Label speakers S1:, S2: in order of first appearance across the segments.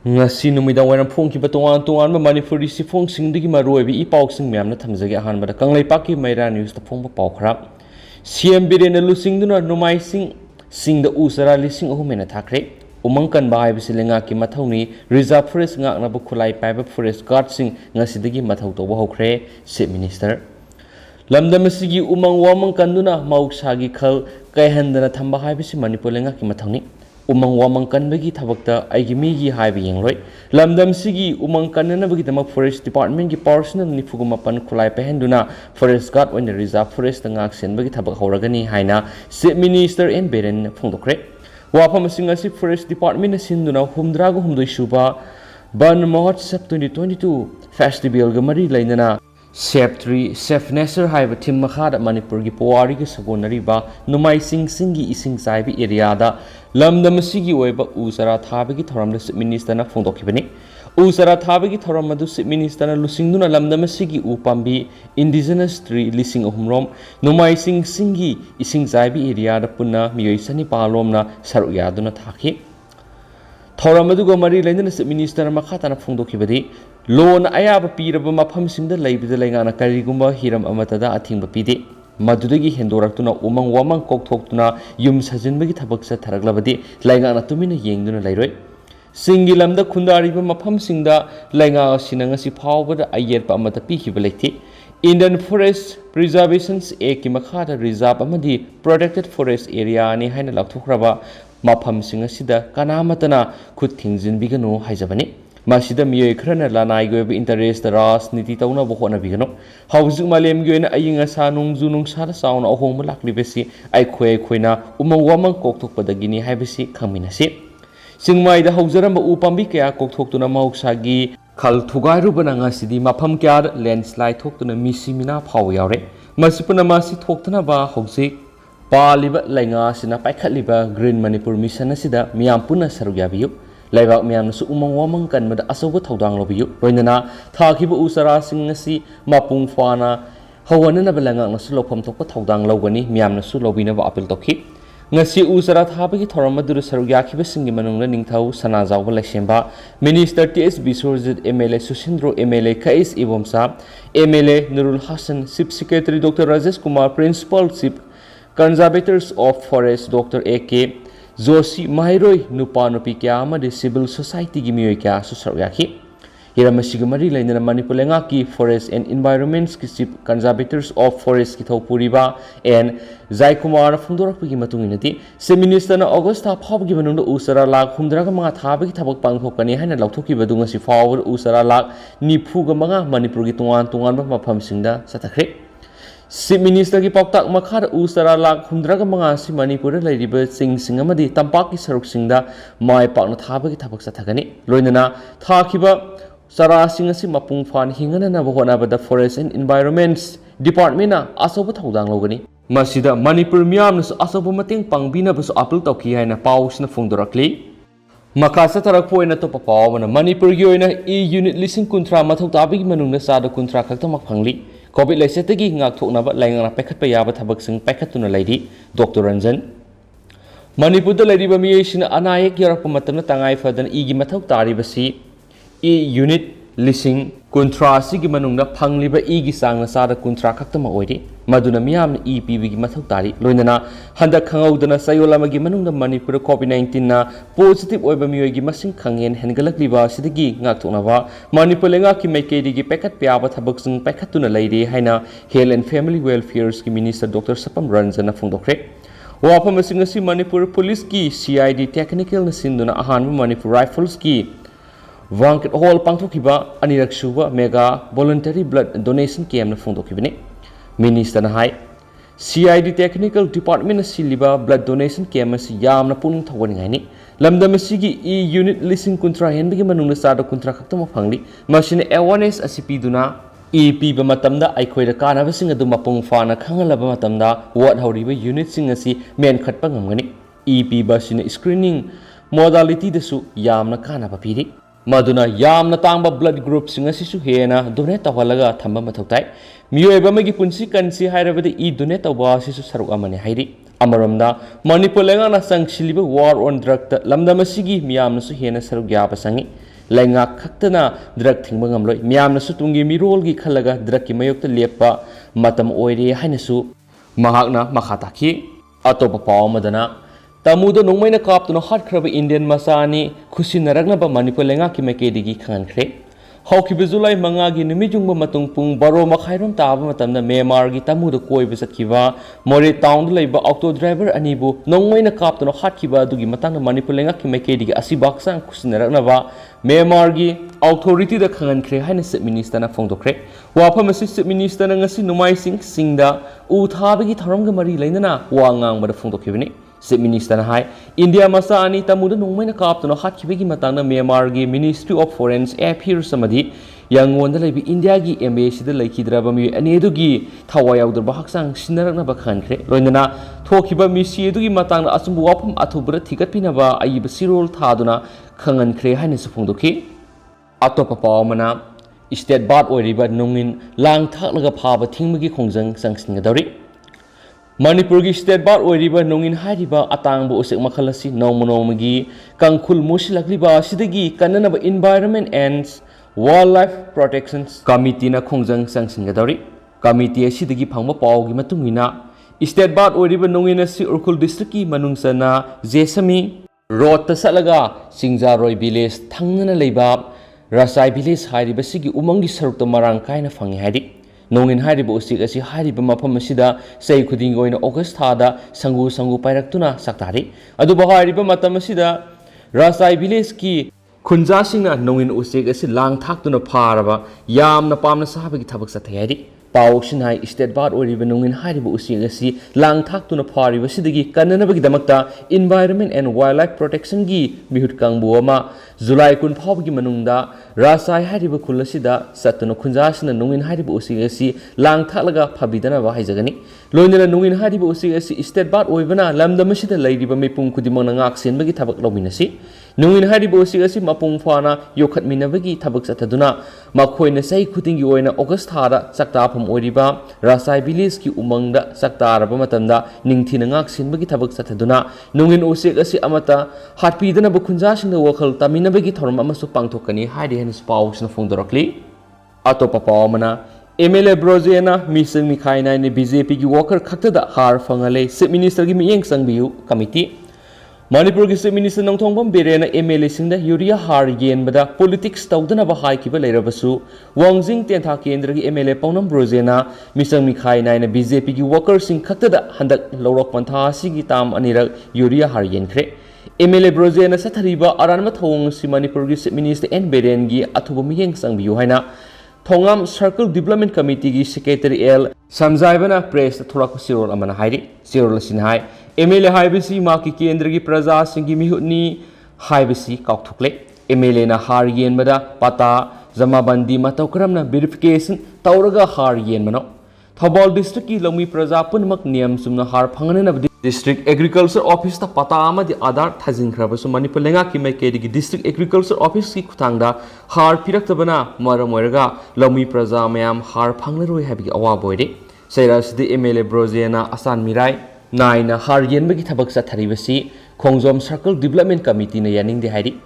S1: ngasi numidang waram phongkiba tongan Manipuri sifongsingi maroibi ipausing myamna thamjage ahanbada Kangleipaki Maira News ta phongba paukhrap CM Birena lusingduna numaising singda usara lising ahumena thakre umang kan bahai bisilenga ki mathauni reserve forest ngakna bu khulai paiba forest guard sing ngasidagi mathau toba hokre chief minister lamdamasigi umang wamang kanduna mauksagi khal kaihandana thamba hai bisi Manipur lenga ki mathauni umang wamang kanbagi thabakta aigi migi haibi yengloi lamdam sigi umang kanna bagi dama forest department ki personal nifuguma pan khulai pehenduna forest guard when reserve forest ngak sen bagi thabak horagani haina chief minister en beren phongdokre wafam singasi forest department sinduna humdrago humdoi suba ban mahotsav 2022 festival ga mari lainana Save Tree, Save Nature haiba thim makhada Manipur gi powari gi sagonariba numai sing singi ising saibi area da lamdam sigi oiba usara thabi gi thoram da minister na phongdokhibani usara thabi gi thoram madu minister na lusingduna lamdam sigi upambi indigenous tree lising ohumrom numai sing singi ising saibi area da punna miyoi sani palom na saru yaduna thakhi thoram madu go mari lainana minister makhata na phongdokhibadi loan ayaba piraba mafam singda laibida laingana karigumba hiram amatada athingba pide madudagi hendoraktuna umang wamang kokthokuna yum sajinbagi thabaksa tharaglabadi laingana tumina yengduna lairoi singilamda khundariba mafam singda lainga sinanga si phawbada ayerpa amata pihiba leiti Indian Forest Preservation Act ki makhada reserve amadi protected forest area ni haina lakthukraba mafam singa sida kanamatana khut thingjinbiganu haijabani Masida miyoi khrana lanai goib interest ras niti tauna bokhona bigano hauzu malem goina ayinga sa nungju nungsa da sauna ahong malak libesi ai khoina umang wamang kokthok padagini haibesi khaminasi singmai da hauzaram upambi kya kokthok mahuksagi khal thugairu bananga sidi mafam kya landslide thoktuna misimina phaw yaure masipuna masi thoktuna ba hauzik paliba lainga sina paikhatliba green Manipur mission asida miyampuna sarugyabiyu Laibak miyamnasu umang wamang kan mada asoba thaudang lobiyu loinana thakiba usara singasi mapung fana hawanana belanga nasu lopham thokpa thaudang logani miyamnasu lobina ba apil tokhi ngasi usara thabagi thoram maduru sarugyakiba singi manungna ningthau sanajawba laisemba minister TS Bisorjit MLA Susindro MLA Kais Ibomsa MLA Nurul Hasan Chief Secretary Dr Rajesh Kumar Principal Chief Conservators of Forest Dr AK Joshi Mairoi Nupanupi kya amade civil society gi miyoi kya susaruyaki hiramasigamari lainana Manipur lenga ki forest and environments ki chief conservators of forest ki thopuriba and Jai Kumar phungdorakpi gi matunginati se minister na August ta phawgi manungda usara lak humdraga manga thabi ki thabak pangthokani haina lauthoki badunga si phawur usara lak nifuga manga Manipur gi tungan ba mafam singda satakre Chief Minister ki pauktak makhar usara lak humdraga manga si Manipur lairiba sing amadi tampak ki saruk singda mai pakna thaba ki thabak sathagani loinana thakiba sara sing asi mapung fan hingana na bohona bada forest and environments department na asoba thaudang logani masida Manipur miyam na asoba mating pangbina basu apil tawki haina paus na phongdorakli makasa tarak poina to papawana Manipur gi oina e unit lising kuntra mathau tabi gi manungna sada kuntra khakta mak phangli COVID laisatagi ngak thoknaba laingana paikhatpa yaba thabak sing paikhatuna laidi Dr Ranjan Manipur da lairiba miyesina anayak yarakpa matamna tangai fadana igi mathau taribasi e unit lising kuntra sigi manungna phangliba igi sangna sada kuntra khaktama oiri maduna miyamna e pb gi mathau tari loinana handa khangaudana sayolama gi manungna Manipur COVID-19 na positive oiba miyoi gi masing khangen hengalakliba sidagi ngak thoknaba Manipur lenga ki maikei gi pekhat pyaba thabak sing pekhatuna lairi haina health and family welfare ki minister Dr Sapam Ranjan na phongdokre wafam singasi Manipur police ki CID technical na sinduna ahanba Manipur rifles ki Wanket hall pangthokiba anirak suba mega voluntary blood donation camp na phongdokibani minister na hai CID technical department na siliba blood donation camp si yamna puning thawani ngai ni lamdam sigi e unit lising kuntra henbigi manungna sada kuntra khaktama phangli machine awareness asipiduna EP ba matamda aikhoida kana basing adu mapung fana khangalaba matamda ward horiba unit sing asi men khatpa ngamgani EP ba sina screening modality dasu yamna kana ba piri Maduna yamna tangba blood group singa sisu hena donate tawalaga thamba mathautai miyoiba magi punsi kansi hairabadi e donate tawba sisu saruk amane hairi amaramda Manipur lenga na sangshiliba war on drug ta lamda masigi miyamna su hena saruk yaba sangi Lenga Kaktana, drug Tingamloy, Miam Sutungi Mirolgi Kalaga, Draki Mayokta Lepa, Matam Oiri Hanesu, Mahagna Makataki, Atopa Madana, Tamudo Nungmaina Kapton hot crab Indian Masani, Kusina Ragnaba Manipulenga Kimekedi Kankre. Hawki Bizulai Mangagi Nimijung Matungpung, Baro Makhairum Tavamatana, Myanmar Tamu the Koi Visakiva, More Town Labor Auto Driver Anibu, Nongwayna Captain of Hatkiva, Dugi Matana Manipulenga Kimekedi, Asibaksan, Kusinarava, Myanmar Authority the Kankre, Hines Minister Fondokre, Wapam Assistant Minister Nangasi Numai Singh Singda, Uthabigi Taranga Mari Lenana, Wangang, but the Fondokivini. Sip Minister High, India Masani Tamuda Nungmaina Captain of Hatkivigi Matana Myanmar Ministry of Foreign Affairs Samadi, Young Wonder Labi India Gi Embassy the Lake Drabami and Edugi, Tawaya the Bahaksang, Sinarana Bakantre, Rondana, Tokiba Missi Edugi Matana Asumwapum Atubra Tikapinaba, Ayib Sirol Taduna, Kangan Kre Hanis Fundoki, Atopapa Mana, Isted Bad or River Nungin, Lang Talaga Pava Timagi Kongzang Sangsing Manipur State Bar or River Nungin Hadiba, Atangbo Usik Makalasi, Nomonomagi, Kankul Mushilakliba, Sidagi, Kananaba Environment and Wildlife Protection Committee na Kongzang Sangsingadari, Committee Sidagi Pangma Pau Gimatungina, State Bar or River Nungina Si Urkul Districti Manungsana, Zesami, Rota Salaga, Singzaroi Village, Tangana Lebab, Rasai Village Hadibasigi Umangi Sarukta Marangkaina Fangi Hadi. Nongin Haribo Usik as Haribama Pamasida, say Kuding in August Hada, Sangu Pairatuna, Saktari, Aduba Hariba Matamasida, Rasai Vileski, Kunzasina, Nongin Usik as Lang Taktuna Parava, Yam Napamna Sabi Tabak Pau Shinai, State Bar or even Nongin Haribo Usik as Lang Taktuna Pari, Vasidigi, Kananabagi Damakta, Environment and Wildlife Protection Gi, Mihut Kangbuama, Zulai Kun Pawgi Manunda, Rasai Hariba Kulasida, Satuno Kunzasina, Nungin Haribo Usik Lang Talaga, Pabidana Vahizagani, Lonela Nungin Haribo Usik State Bar or even Lambda Mashida Lady Bamipung Kudimonangak Sin Bagi Tabak Lobinasi, Nungin Haribo Usik Mapung Fana, Yokat Minavagi Tabak Sataduna, Makoina Say Kuting Yoina August Hada, Saktapum Oriba, Rasai Biliski Umanga, Saktara Bamatanda, Ningtinangak Sin Bagi Tabak Sataduna, Nungin Usik Amata, Hatpidana Bukunzasin the Wakal Taminabagi Tormamasu Pangtokani, Hadi and spouse na Fundorakli, Atopapa Mana, MLA Brozena, Missing Mikaina and the BJP Walker Kaktada Har Fangale, Sip Minister Gimyang Sangbiu Committee. Manipur Sip Minister Nongtongbam Berena MLA Sinda Yuria Har Yen Bada Politics Taudana Bahai Kiba Lerabasu, Wangzing Tenta Kendra MLA Ponam Brozena, Missing Mikaina and the BJP Walker Sing Kaktada Handak Lorok Panta Sigitam Anira Yuria Har Yenkre. MLA Brozena Satariba Aranma Thong Simanipur Minister N. Berengi Atubumiyang Sangbiu Haina Thongam Circle Development Committee Secretary L. Samzaibana Press Thoraku Sirol Amana Haidi, Sirol Sinhai, MLA Haibisi Maki Kendri Praza Singi Mihutni Haibisi Kautukle, MLA na Har Yen Mada Pata Zamabandi Matokramna Verification Tauraga Har Yen Mano. Thabal District ki Lomi Praza Punmak Niam Sumna Har Panganan District Agriculture Office ta Patama the Adar Thajinkhrabasu Manipulenga ki Mekedi District Agriculture Office ki Kutangda Har Piraktabana Maramoraga Lomi Praza Mayam Har Pangleroi Habi Awaboide Sayras the MLA Brozena Asan Mirai Naina Har Yenbagi Tabaksa Taribasi Kongzom Circle Development Committee na Yaning de Haidi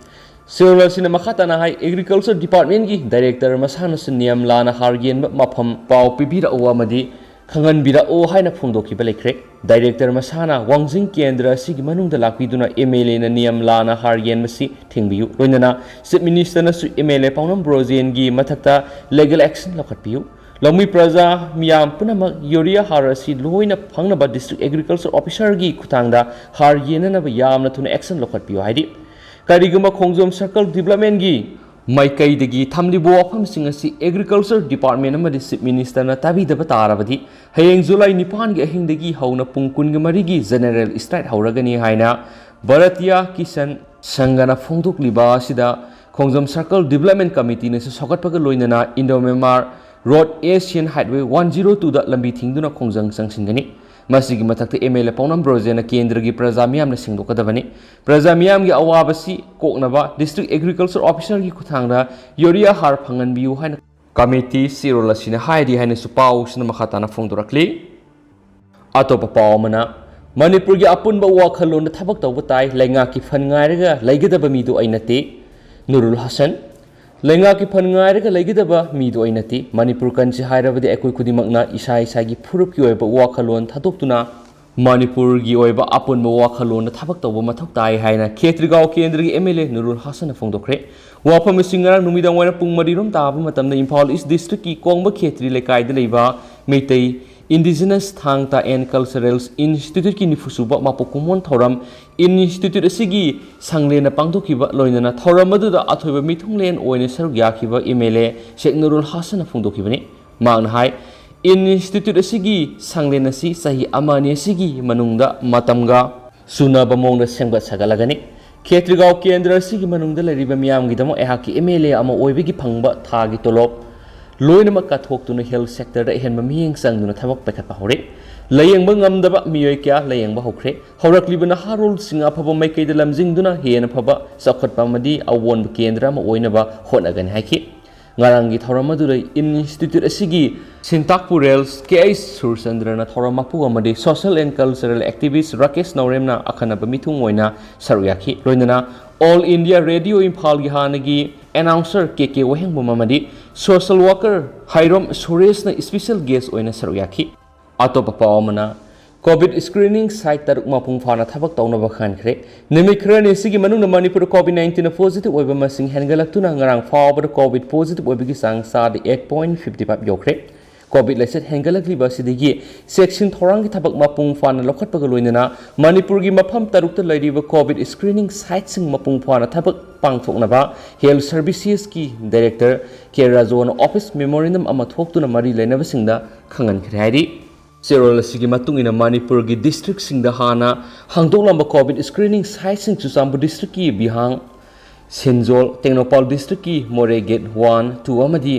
S1: Sirla Sinamakatana High Agriculture Department gi Director Masana Niam Lana Har Yen Mapam Pau Pibira Owamadi Kangan Bira O Haina Fundoki Balekre Director Masana Wangzing Kendra Sigimanung the Lakiduna MLA na Niam Lana Har Yen Masi Tingbiu Runana Sip Minister na Su MLA Paunam Brozen gi Matakta Legal Action Lakatpiu Lomi Praza Miam Punama Yuria Harasi Loina Pangnaba District Agriculture Officer gi Kutangda Har Yenana Yamna Tuna Action Lakatpiu Haidi Kariguma Kongzom Circle Development gi Maikai degi Tamlibo Apam Singasi Agriculture Department amadi Sip Minister na Tabi da Batarabadi Hayeng Zulai Nipan gi Ahing degi Hauna Pungkun Gamarigi General Strike Hauragani Haina Bharatiya Kisan Sangana Fongduk Liba Sida Kongzom Circle Development Committee na Sokat Pagaloinana Indo-Myanmar Road Asian Highway 102 da Lambi Thingduna Kongzang Sangsingani Masigi matakta MLA Paunam Brozena Kendra gi Praza Miyam na Singdokadabani Praza Miyam gi awabasi koknaba District Agriculture Officer gi kuthangda Yuria Har Phanganbiu haina Committee Sirola sina haidi haina supau sina makhatana Fongdorakli Atopa Pawmana Manipur gi apunba wakhalon na thabak tawba tai lainga ki phan ngairaga laigadaba midu ainate Nurul Hasan Lenga ki phan ngai ra legi daba mi do inati Manipur kanchi hairabadi ekoi kudimakna isa isa gi phurup ki oiba wakhalon thadoptuna Manipur gi oiba apun ba wakhalon thabak tawba mathak tai haina Khetrigao Kendra gi MLA Nurul Hasan phongdokre wafam singar numidang wana pung marirom taba matamna Imphal East District ki Kongba Khetri lekai da leiba Meitei Indigenous Thangta and Cultural Institute ki nifusuba mapokumon thoram Institute asigi sanglena pangdokiba loinana thoram aduda athoiba mithunglen oine saruk yakhiba MLA Sheikh Nurul Hasan phongdokibani magna hai Institute asigi sanglena si sahi amani asigi manungda matamga sunaba mongda sengba sagalagani Khetrigao Kendra asigi manungda leriba miyamgi damo ehaki MLA ama oibigi phangba thagi tolop loinama kathoktuna health sector da henma miyeng sangduna thabak pakhatpa hore layengba ngamdaba miyoi kya layengba hokre horaklibana harul singa phaba maikai da lamjingduna hena phaba sakhatpa madi awon kendra ma oinaba honagani haiki ngarangi thoramadura institute asigi Sintakpur Rails KS Sursandrana thoramapu amadi social and cultural activist Rakesh Nauremna akhanaba mithung oina saruyaki loinana All India Radio Imphal gi hanagi announcer KK Wahengbu mamadi social worker Hairom Suresh na special guest oina saruyaki atopa paamana COVID screening site taruk mapung phana thabak tawnaba khankhre nemikrani sigi manungna Manipur COVID-19 na positive oiba masing hengalaktuna ngarang fawba COVID positive oibigi sang sa 8.55 yokre COVID leset hengalakliba sidigi section thorangi thabak mapung phana lokhatpaga loinana Manipur gi mafam tarukta lairiba COVID screening site sing mapung phana thabak pangthoknaba health services ki director Kera Zone office memorandum ama thoktuna mari leinaba singda khangan khre hairi Serol asigi matungina Manipur gi district singda hana hangdoklamba COVID screening site sing Chusambu district ki Bihang Senjol Tengnopal district ki More Gate 1 2 amadi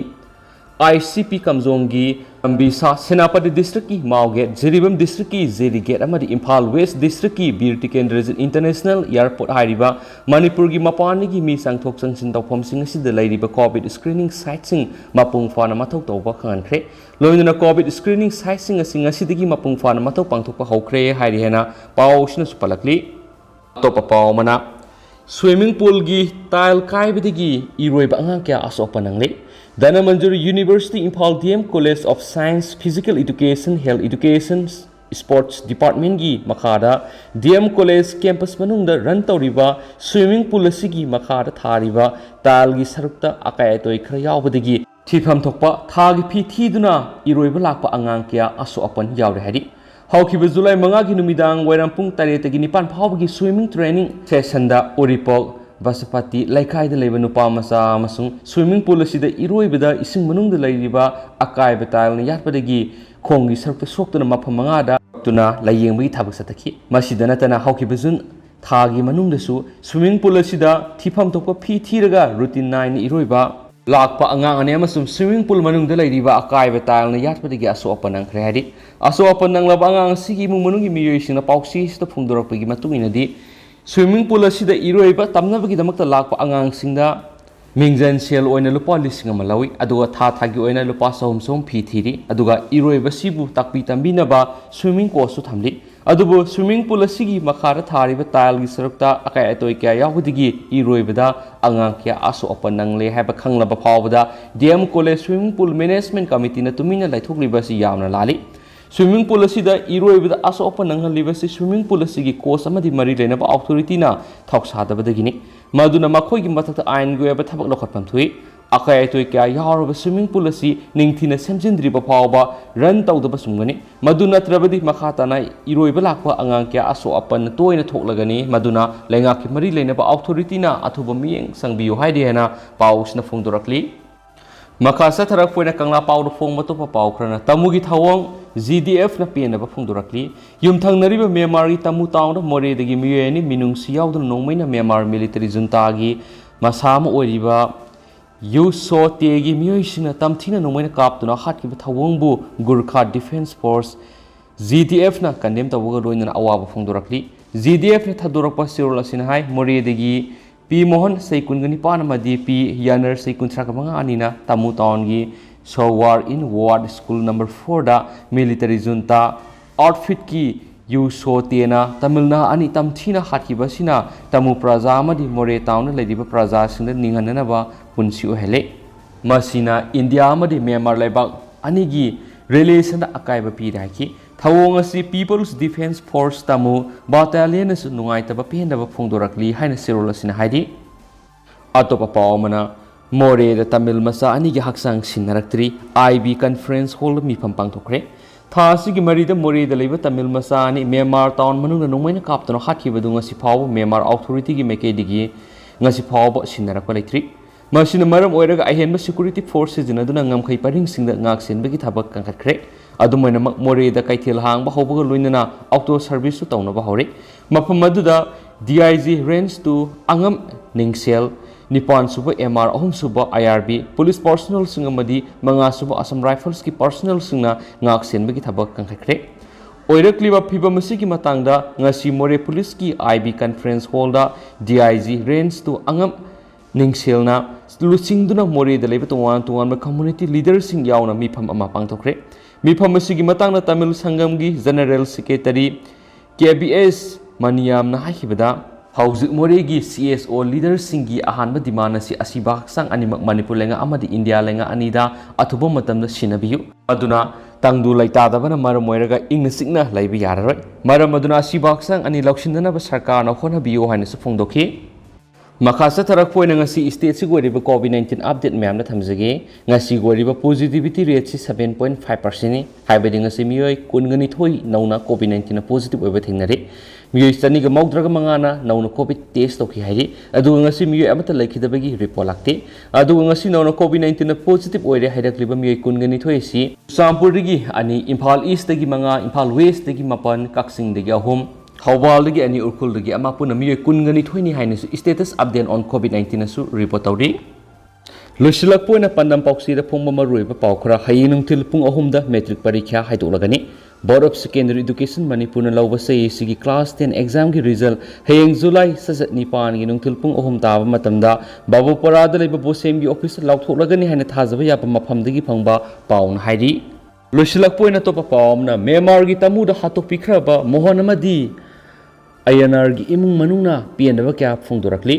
S1: ICP Kamzongi Ambisa Senapati district ki Mauget Jeribam district ki Zerigate amadi Imphal West district ki Bir Tikendra International Airport hairiba Manipur gi mapani gi mi sangthok sangsin tawpham sing asida lairiba COVID screening site sing mapung phana mathok tawba khankhre loinana COVID screening site sing asing asidagi mapung phana mathok pangthokpa hokre hairi hena pausna supalakli topa paw mana swimming pool gi tile kaibadigi iroiba anga kya asopa nangle Dana Manjuri University Imphal DM College of Science Physical Education Health Education Sports Department gi makhada DM College campus manungda run tawriba swimming pool asigi makhada thariba tal gi sarukta akai atoi khra yawbadagi thifam thokpa thagi phi thiduna iroiba lakpa angang kya aso apan yawre hari haukiba July 5 gi numidang wairam pung 8 gi 9 phawgi swimming training session da Oripok Basapati laikai da leiba nupa masa amasung swimming pool asida iroibada ising manungda leiriba akai betal na yatpadagi khongi sarukta soktuna mafam manga da tuna layengbi thabak sataki masida natana haukiba jun thagi manungda su swimming pool asida thifam tokpa phi thiraga routine 9 iroiba lakpa angang ane amasum swimming pool manungda leiriba akai betal na yatpadagi aso apanang khre hari aso apanang laba angang sigi mu manungi miyoisina pausi sta phungdorakpagi matungina di swimming pool asida iroiba tamnabagi damakta lakpa angang singda mingjan sel oina lupa lising ama lawi aduga thagi oina lupa som phi thiri aduga iroiba sibu takpi tambina ba swimming course su thamli adubu swimming pool asigi makhara thariba tile gi sarukta akai atoi kya yawdigi iroibada angang kya aso apanangle haba khanglaba phawbada DM College swimming pool management committee na tumina laithokliba si yamna lali swimming pool asida iroibada aso apanang halibasi swimming pool asigi course amadi mari lenaba authority na thoksadabadagini maduna makhoi gi mathakta ain goyaba thabak lokhatpam thui akai atoi kya yawraba swimming pool asi ningthina semjindriba phawba run tawdaba sumgani maduna trabadi makhatana iroiba lakwa angang kya aso apan toina thoklagani maduna lenga ki mari lenaba authority na athuba miyeng sangbiyo haidi hena pausna phungdorakli Makasa tharak poina kangla pawdu phong matopa pawkrana tamugi thawong GDF na penaba phungdorakli yumthang nariba Myanmar Tamu town da more dagi miyeni minung siyawdun nongmaina Myanmar military junta gi masama oiriba yuso tegi miyoisina tamthina nongmaina kaptuna hatkiba thawongbu Gurkha Defense Force GDF na condemn tawoga loinana awaba phungdorakli GDF na thadorakpa sirol asina hai more dagi P Mohan Saikun gani pana madi P Yanar Saikun Srakamanga anina Tamu town gi Sowar in Ward School number 4 da military junta outfit ki yu so tena tamilna ani tamthina hatkiba sina tamu praja amadi more town lediba praja singda ninganana ba punsi ohele masina India amadi Myanmar lebak anigi relation akaiba pi raki thawong asi People's Defense Force Tamu battalion su nungai taba pendaba phongdorakli haina sirol asina haidi atopa pawmana more da Tamil masa anigi haksang sinaraktri IB conference hall mi pampang thokre thasi gi mari da more da leiba Tamil masa ani Myanmar town manung nungmaina kaptano hakhiba dunga si phaw Myanmar authority gi meke digi ngasi phaw sinarakpa leitri masina maram oiraga ahenba security forces jinaduna ngamkhai paring singda ngak senbagi thabak kangkhatkre adumaina more da kaithel hangba hobaga loinana auto service su tawna ba hore mafam aduda DIG range to angam ningsel Nipan suba MR ahum suba IRB police personnel singamadi manga suba Assam Rifles ki personnel singna ngak senbagi thabak kangkhatkre oirakliba phiba masigi matangda ngasi more police ki IB conference hall da DIG range to angam ningselna lusingduna more da leiba tuwan community leaders sing yauna mifam ama pangthokre mifam asigi matangna Tamil Sangam gi General Secretary KBS Maniam na haikibada hauzik more gi CSO leaders singi ahanba dimana si asiba sang animak Manipur lenga amadi India lenga anida athuba matamda sinabiyu aduna tangdu laitadabana maram moiraga ingna sikna laibi yararoi maram aduna asiba sang ani laushindana ba sarkar na khona biyo haina su phongdokhi Makasa tarak poina ngasi state si goriba COVID-19 update mayam na thamjage ngasi goriba positivity rate si 7.5% ni haibadi ngasi miyoi kungani thoi nauna COVID-19 na positive oiba thingnare miyoi stani ga maudraga mangana nauna COVID test toki hairi adu ngasi miyoi amata laikhidabagi report lakte adu ngasi nauna COVID-19 na positive oire hairakliba miyoi kungani thoi si Sampur digi ani Imphal East dagi manga Imphal West dagi mapan Kaksing dagi ahum Hawal dagi ani urkul dagi ama puna miyoi kungani thoini haina su status update on COVID-19 su report tawri losilak poina pandam pauksi da phongba maruiba pawkhra hayinung til pung ahum da metric parikha haidolagani Board of Secondary Education Manipur na lawba sei sigi class 10 exam gi result hayeng July sasat nipan gi nungtil pung ahum taba matamda babu parada leiba bosem gi office lautholagani haina thajaba yapa mafam dagi phangba paun hairi losilak poina topa pawmna Myanmar gi tamu da hatok pikraba mohon amadi INR gi imung manungna Pendaba kya phongdorakli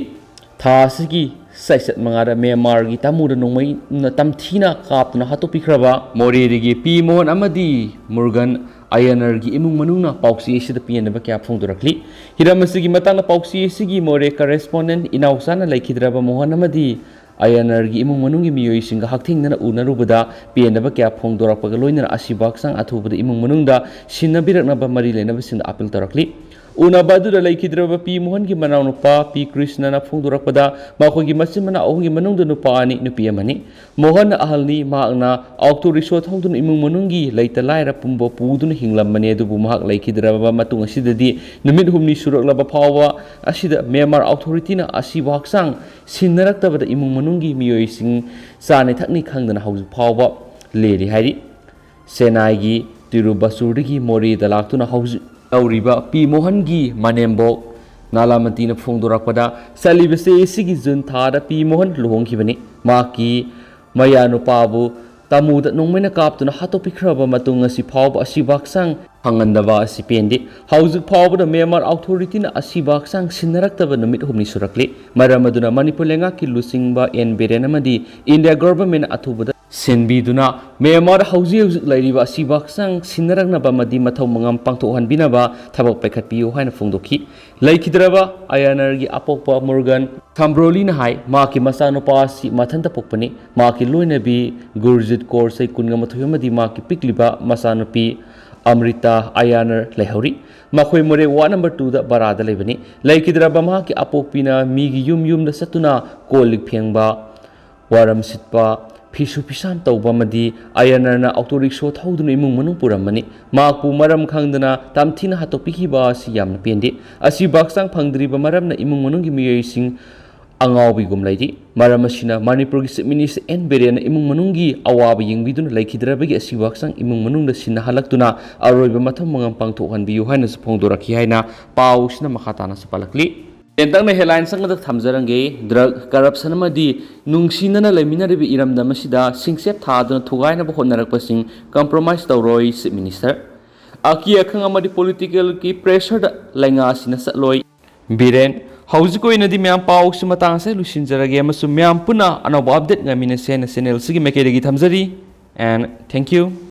S1: thasigi saisat mangara Myanmar gi tamu da nongmai na tamthina kapna hatopikraba more gi pi mohon amadi Morgan INR gi imung manungna pauksi sida Pendaba kya phongdorakli hiramasigi matangna pauksi sigi more correspondent inausana laikhidraba mohon amadi INR gi imung manungi miyoi singa hakthingna unarubada Pendaba kya phongdorakpaga loinana asibak sang athubada imung manungda sinnabirakna ba mari lenaba sinda appeal torakli Unabadu da laikhidraba pi mohan gi manaw nupa pi Krishna na phongdorakpada makho gi masimana ahung gi manungda nupa ani nupi amani mohan ahalni maakna auto risho thongdun imung manungi laita laira pumbo pudun hinglammani adubu mahak laikhidraba matung asidadi numit humni suraklaba phawa asida Myanmar authority na asiba haksang sinnaraktabada imung manungi miyoi sing sane thakni khangdana hauju phawa leri hairi senai gi Tirubasurdagi mori dalaktuna hauju Auriba pi mohan gi manembo nalamati na phongdorakpada salibase sigi jun thada pi mohan luhongkhibani maki mayanu pabu tamuda nongmaina kaptuna hatopikhraba matung asi phawba asibaksang hangandaba asipendi haujuk phawba Myanmar authority na asibaksang sinaraktaba numit humni surakli maramaduna Manipur lenga ki lusingba en berenamadi India government athubada senbiduna Myanmar hauji lairiba asibaksang sinaragnaba madi mathau mangam pangthohan binaba thabak paikhatpiu haina phongdokhi laikhidraba INR gi apokpa Morgan Thambroli na hai maki masanopa si mathanta pokpani maki loinabi Gurjit Korsai kungamathoyamadi maki pikliba masanopi Amrita INR lehauri makhoi more wa number 2 da barada lebani laikhidraba maki apokpina migi yum da satuna kolik phengba waram sitpa Pisu pisan tauba madi INR na autoriksho thauduna imung manung puramani maku maram khangdana tamthina hatopikhiba si yamna pende asi baksang phangdriba maram na imung manung gi miyoi sing Angnaobi gum laidi maram asina Manipur gi minister en bere na imung manung gi awabi yingbiduna laikhidraba gi asi baksang imung manung da sinna halaktuna aroiba matham mangam pangthohan biyu haina su phongdorakhi haina pau sina makhatana su palakli Entang na headline sang da thamjarange drug corruption amadi nungsinana leminaribi iramdam asida singsep thaduna thugaina ba honnarakpasing compromise tawroi minister aki akhang amadi political ki pressure da lainga sina satloi biren hauji ko inadi myam pau si matang sai lusin jarage amasu myam puna anoba update ngamina sena channel sigi mekere gi thamjari and thank you.